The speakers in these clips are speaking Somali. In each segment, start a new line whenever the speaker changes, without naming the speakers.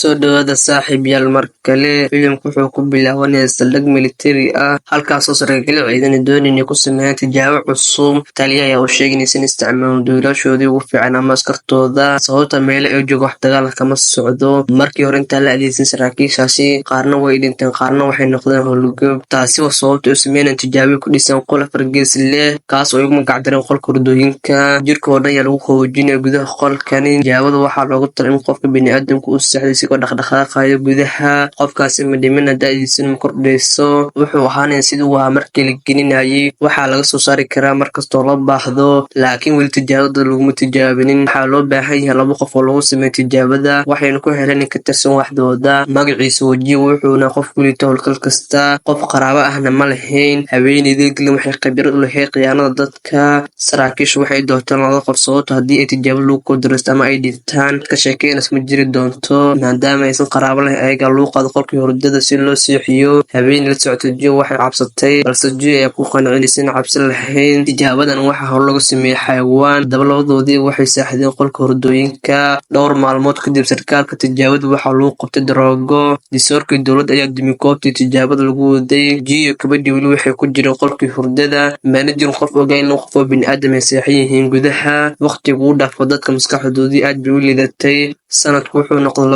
Soo dhawaada saaxiibayaal mar kale. Filimku wuxuu ku bilaabanayaa saldhig militari ah halkaasoo saraakiil ciidan doonaya inay ku sameeyaan tijaabo cusub. Taliya ayaa u sheegay inaysan isticmaalin duulashoodii ugu fiican ama askartooda sababta meelo ay joogaan wax dagaal kama socdo. Markii hore intaan la adeegsan saraakiishaasi qaarna way dhinteen qaarna waxay noqdeen howlgab. Taasi waa sababta ay u sameynayaan tijaabo ku dhisan qol fargees leh kaas oo ay ugu magac dareen qolka hurdooyinka. Jirka oo dhan ayaa lagu qaboojinayaa gudaha qolkani. Tijaabada waxaa loogu talagalay in qofka bini'aadamku uu seexdo isigoo dhaqdhaqaaqayo gudaha. Qofkaasi ma dhimana da'diisana ma kordhayso. Wuxuu ahaanayaa sidii uu ahaa markii la gelinayay. Waxaa laga soo saari karaa markastoo loo baahdo. Laakiin weli tijaabada laguma tijaabinin. Waxaa loo baahan yahay 2 qof oo lagu sameeyo tijaabada. Waxayna ku heleen in ka tirsan waaxdooda. Magaciisa wajiga wuxuuna qof ku liito howlgal kasta. Qof qaraabo ahna ma lahayn. Haweeneydii Gillian waxay khibrad u lahayd khiyaanada dadka. Saraakiishu waxay doorteen 2 qof sababtoo haddii ay tijaabada lagu guuldareysto ama ay dhintaan ka sheekeynas ma jiri doonto. Maadaama aysan qaraabo lahayn ayaga lagu qaado qolkii hurdada si loo seexiyo. Haweeney la socotay Joe waxay cabsatay balse Joe ayaa ku qanciyay inaysan cabsi lahayn. Tijaabadan waxaa hore lagu sameeyay xayawaan. Labadoodii waxay seexdeen qolka hurdooyinka. Dhowr maalmood kadib sarkaalka tijaabada waxaa lagu qabtay daroogo. Disorkii dowladda ayaa dumi goobtii tijaabada lagu waday. Joe iyo gabadhii weli waxay ku jireen qolkii hurdada. Mana jirin qof ogayn in qof oo bini'aadam ay seexan yihiin gudaha. Waqtigu uu dhaafo dadka maskaxdoodii aad bay u liidatay. Sanadku wuxuu noqday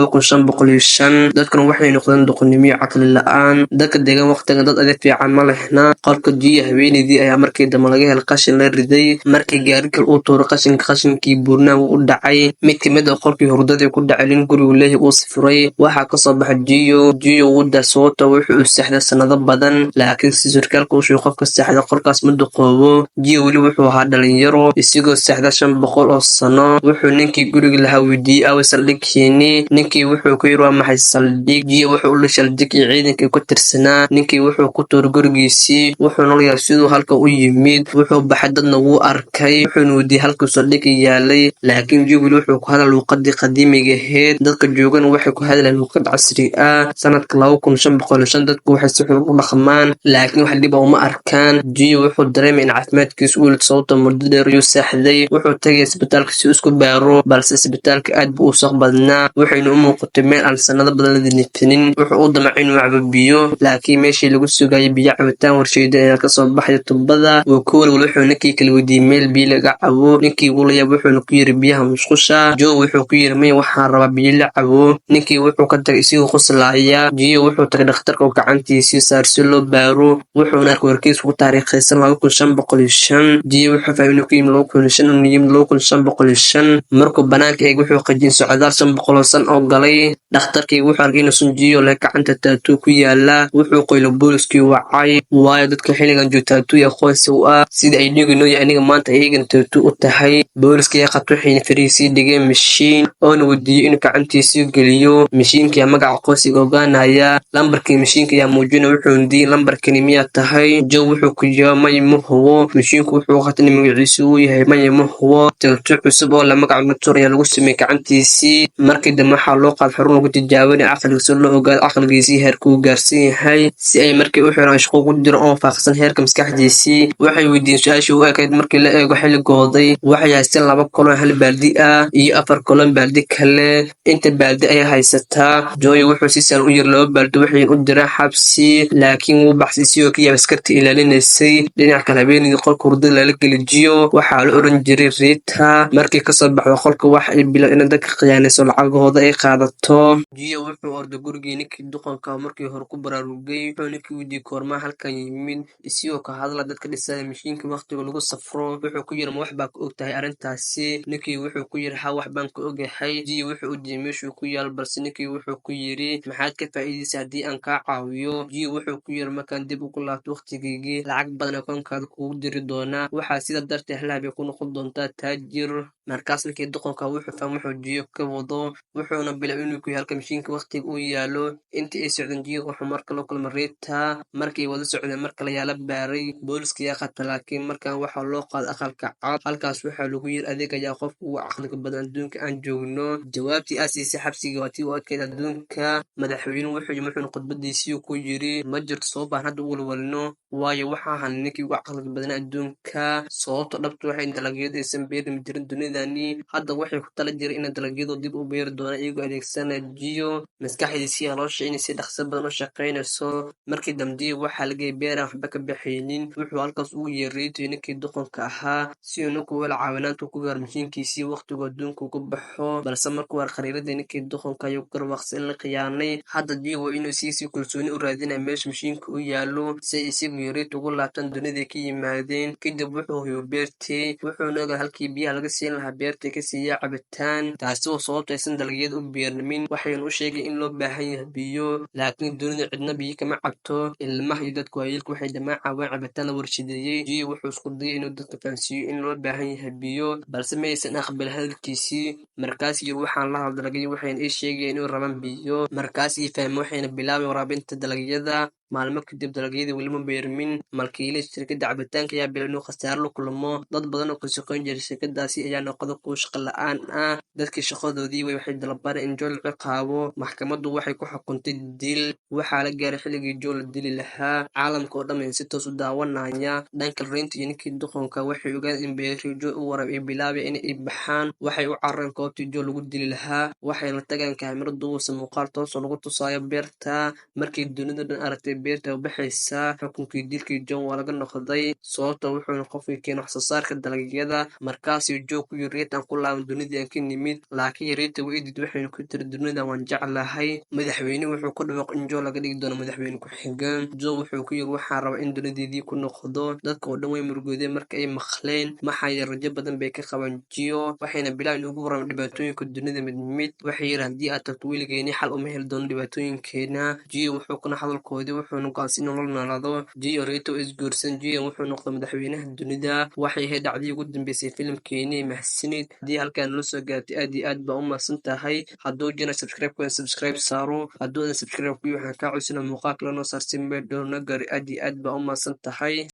2505. Dadkuna waxay noqdeen doqonnimo iyo caqli la'aan. Dadka degan waqtigan dad adeeg fiican ma lehna. Qolka Joe haweeneydii ayaa markii dambe laga helay qashin la riday. Markii gaarigal uu tuuray qashinkii buurnaa wuu u dhacay. Mid ka mid ah qolkii hurdada ku dhacay nin gurigu leeyahay uu sifuray. Waxaa ka soo baxay Joe wuu daasooto wuxuu seexday sanado badan. Laakiin si sarkaalku u sheegay qofka seexda qolkaas ma duqoobo. Joe weli wuxuu ahaa dhalinyaro isigoo seexda 500 oo sano. Wuxuu ninkii guriga lahaa weydiiyay away saldhigkiini. Ninkii wuxuu ku yiri waa maxay saldhig. Joe wuxuu u dhashay saldhigii ciidanka ku tirsanaa. Ninkii wuxuu ku tuuray gurigiisii. Wuxuu noolayaa siduu halka u yimid. Wuxuu baxay dadna wuu arkay. Wuxuuna weydiiyay halkuu saldhigga yaalay. Laakiin Joe weli wuxuu ku hadlay luuqadii qadiimiga ahayd. Dadka joogana waxay ku hadlayaan luuqad casri ah. Sanadka 2505 dadku waxay si xun u dhaqmaan. Laakiin wax dhib ah uma arkaan. Joe wuxuu dareemay in caafimaadkiisu uu liito sababtoo muddo dheer ayuu seexday. Wuxuu tagay isbitaalka si uu isku baaro balse isbitaalka aad buu u wasakh badnaa. Waxayna u muuqatay meel aan sanado badan la nadiifinin. Wuxuu u damcay inuu cabo biyo laakiin meeshii lagu sugayay biyo cabitaan warshadaysan ayaa ka soo baxay tubada. Wuu ka walwalay wuxuu ninkii kala weydiiyay meel biyo laga cabo. Ninkii wuu la yaabay wuxuuna ku yiri biyaha musqusha. Joe wuxuu ku yiri maya waxaan rabaa biyo la cabo. Ninkii wuxuu ka tagay isigoo qoslaya. Joe wuxuu tagay dhakhtarka oo gacantiisii saaray si loo baaro. Wuxuuna arkay warkiis ku taariikhaysan 2505. Joe wuxuu fahmay inuu ku yimid 2005 inuu yimid 2505. Markuu banaanka eegay wuxuu qajin socdaal 500 sano oo galay. Dhakhtarkii wuxuu arkay inuu Joe leh gacanta tattoo ku yaala. Wuxuu qoylay booliskii wacay waayo dadka xilligan jooga tattoo aqoonsi u ah sida ay dhigano aniga maanta ayagan tattoo u tahay. Booliskii ayaa qabtay waxayna fariisii dhigeen mashiin oo wadiiyay inuu gacantiisa geliyo. Mashiinka ayaa magaca aqoonsiga ogaanaya. Lambarkii mashiinka ayaa muujinaya wuxuu diiday lambarkani miyaa tahay. Joe wuxuu ku jawaabay maya ma hubo. Mashiinku wuxuu qatay magaciisu uu yahay maya ma hubo. Tattoo cusub oo la magac Victor ayaa lagu sameeyay gacantiisii. Markii dambe waxaa loo qaaday xarun lagu tijaabinayo caqliga si loo ogaado caqligiisii heerka uu gaarsan yahay. Si ay markii u xiraan shaqo ugu jiro oo faaqsan heerka maskaxdiisii. Waxay weydiiyeen su'aashii u ekayd markii la eego xilligooday. Waxay haysteen 2 kolon hal baaldi ah iyo 4 kolon baaldi kale. Inta baaldi ayaa haysataa. Joe wuxuu si sahlan u yiri 2 baaldi waxay u diraan xabsi. Laakiin wuu baxsay isigoo ka yaabay askarta ilaalinaysay. Dhinaca kale haweeneydii qolka hurdada lala geliyay Joe waxaa la oran jiray Rita. Markii ka soo baxdo qolka wax ay bilaabeen in dadka khiyaanayso lacagahooda ay qaadato. Joe wuxuu orday gurigii ninkii duqanka markii hore ku baraarugay. Wuxuu ninkii weydiiyay koorma halkan yimid isigoo ka hadla dadka dhisaya mashiinka waqtiga lagu safro. Wuxuu ku yiri ma wax baa ka ogtahay arrintaasi. Ninkii wuxuu ku yiri ha wax baan ka ogahay. Joe wuxuu u diiday meeshuu ku yaal balse ninkii wuxuu ku yiri maxaad ka faa'iidaysaa haddii aan kaa caawiyo. Joe wuxuu ku yiri markaan dib ugu laabto waqtigaygii lacag badan akoonkaada kugu diri doonaa. waxaa sida darteed hal habeen ku noqon doontaa taajir. Markaas ninkii duqanka wuxuu fahmay wuxuu Joe ka wado. Wuxuuna bilaabay inuu ku halka mashiinka waqtiga uu yaalo. Intii ay socdeen Joe wuxuu mar kale la kulmay Rita. Markii ay wada socdeen mar kale ayaa la baaray. Booliska ayaa qabtay laakiin markaan waxaa loo qaaday aqalka cad. Halkaas waxaa lagu yiri adeeg ayaa qofka ugu caqliga badan adduunka aan joogno. Jawaabtii aad siisay xabsiga waa tii u adkeyd adduunka. Madaxweynuhu wuxuu khudbadiisii ku yiri ma jirto sabab aan hadda u walwalno. waayo waxaa ahaa ninkii ugu caqliga badnaa adduunka. Sababta dhabta waxay in dalagyada aysan beeri jirin dunidani. Hadda waxay ku tala jireen inay dalagyadu dib u beeri doonaan iyagoo adeegsanaya Geo. Maskaxdiisii aloosha inay si dhaqso badan u shaqaynayso. Markii dambe Geo waxaa laga beeraan waxba ka baxaynin. Wuxuu halkaas ugu yeeray ninkii doqonka ahaa si uu ninku wala caawinaanta ku gaar mashiinkiisii waqtigu adduunku ku baxo. Balse markuu war khariirada ninkii doqonka ayuu garwaaqsan la khiyaanay. Hadda Geo waa inuu si kalsooni u raadinaya meesha mashiinka u yaalo si ay isagu yareed ugu laabtaan dunida ka yimaadeen. Kadib wuxuu hubiyo beertii wuxuuna ogaa halkii biyaha laga siin lahaa beerta ka siiya cabitaan. Taasi oo sababta aysan dalagyada u beermin. Waxayna u sheegay in loo baahan yahay biyo laakiin dunida cidna biyo kama cabto. Ilmaha iyo dadka waayeelka waxay dhammaan caawaan cabitaan la warshadeeyay. Geo wuxuu isku dayay inuu dadka fahansiiyo in loo baahan yahay biyo balse ma aysan aqbalin hadalkiisii. Markaas yiri waxaan la hadlay dalagyada waxayna ii sheegeen inuu rabaan biyo. Markaas ay fahmeen waxayna bilaabeen waraabinta dalagyada. Maalmo kadib dalagyadii weli ma beermin. Malkiilaha shirkadda cabitaanka ayaa bilaabay inuu khasaaro la kulmo. Dad badan oo ka shaqayn jiray shirkadaasi ayaa noqday kuwo shaqo la'aan ah. Dadkii shaqadoodii waxay dalbadeen in Joe la ciqaabo. Maxkamaddu waxay ku xukuntay dil. Waxaa la gaaray xilligii Joe la dili lahaa. Caalamka oo dhan si toos u daawanaya. Dhanka Reynta iyo ninkii doqonka waxay ogaadeen in beerihii Joe uu waraabay ay bilaabeen inay baxaan. Waxay u carareen goobtii Joe lagu dili lahaa. Waxayna tageen kaamirada duubaysa muuqaal toos oo lagu tusayo beerta. Markii dunida dhan aragtay beerta u baxaysa xukunkii dilkii John waa laga noqday sababta wuxuuna qofkii keenay wax soo saarka dalagyada. Markaasuu Joe ku yiri reetan ku laaban dunidii aan ka nimid laakiin reeta way idid waxayna ku tiri dunida waan jeclahay. Madaxweynuhu wuxuu ku dhawaaqay in Joe laga dhigi doono madaxweyne ku xigeen. Joe wuxuu ku yiri waxaan rabaa in dunidaydii ku noqdo. Dadka oo dhan way murugoodeen marka ay maqleen maxaa yeelay rajo badan bay ka qabaan Geo. Waxayna bilaabeen ugu warramaan dhibaatooyinka dunida mid waxay yiraahdeen haddii aad tagto weligeeni xal uma heli doono dhibaatooyinkeena. Geo wuxuu kuna hadalkoodii wuxuuna go'aansan nolol noolaado. Geo reeto isguursan Geo wuxuu noqday madaxweynaha dunida. Waxay ahayd dhacdadii ugu dambeysay filimkeeni mahadsanid. Haddii halkaan nala soo gaartay aad iyo aad baa u mahadsan tahay. Hadduu jira subscribe saaro. Hadduu subscribe ku waxaan kaa codsanaa muuqaal kale noo saar si meel dhow na gaari aad iyo aad baa u mahadsan tahay.